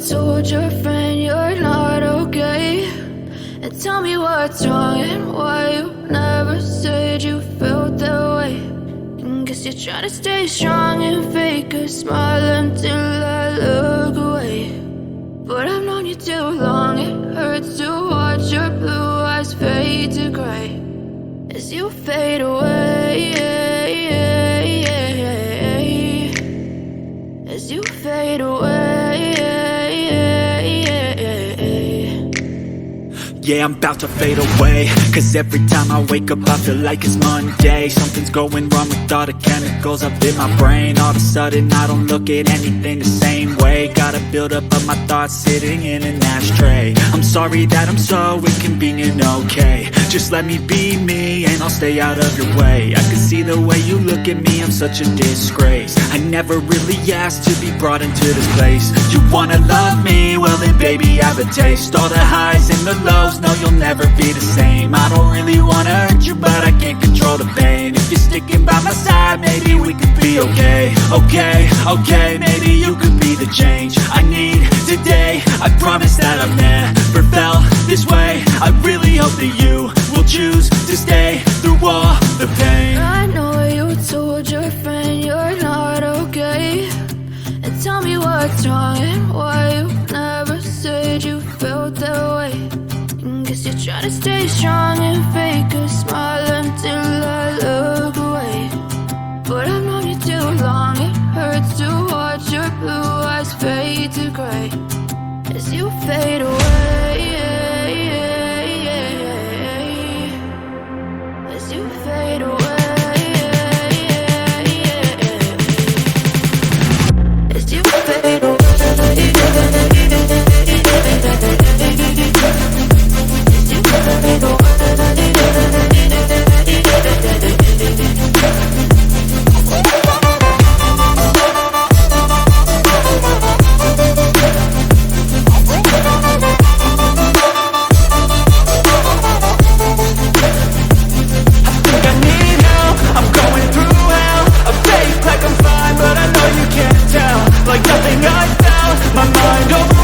told your friend you're not okay, and tell me what's wrong and why you never said you felt that way. And guess you're trying to stay strong and fake a smile until I look away. But I've known you too long, it hurts to watch your blue eyes fade to gray as you fade away, as you fade away. Yeah, I'm about to fade away, cause every time I wake up I feel like it's Monday. Something's going wrong with all the chemicals up in my brain. All of a sudden I don't look at anything the same way. Got a buildup of my thoughts sitting in an ashtray. I'm sorry that I'm so inconvenient, okay. Just let me be me and I'll stay out of your way. I can see the way you look at me, I'm such a disgrace. I never really asked to be brought into this place. You wanna love me? Well then baby I have a taste. All the highs and the lows, no you'll never be the same. I don't really wanna hurt you but I can't control the pain. If you're sticking by my side maybe we could be okay. Okay, maybe you could be the change I need today. I promise that I've never felt this way. I really hope that you will choose to stay through all the pain. I know you told your friend you're not okay, and tell me what's wrong and why you never said you felt that way. And guess you're trying to stay strong and fake a smile until I look away. But I've known you too long, it hurts to watch your blue eyes fade to gray as you fade away, as you fade away, as you fade away. Like nothing I felt, my mind over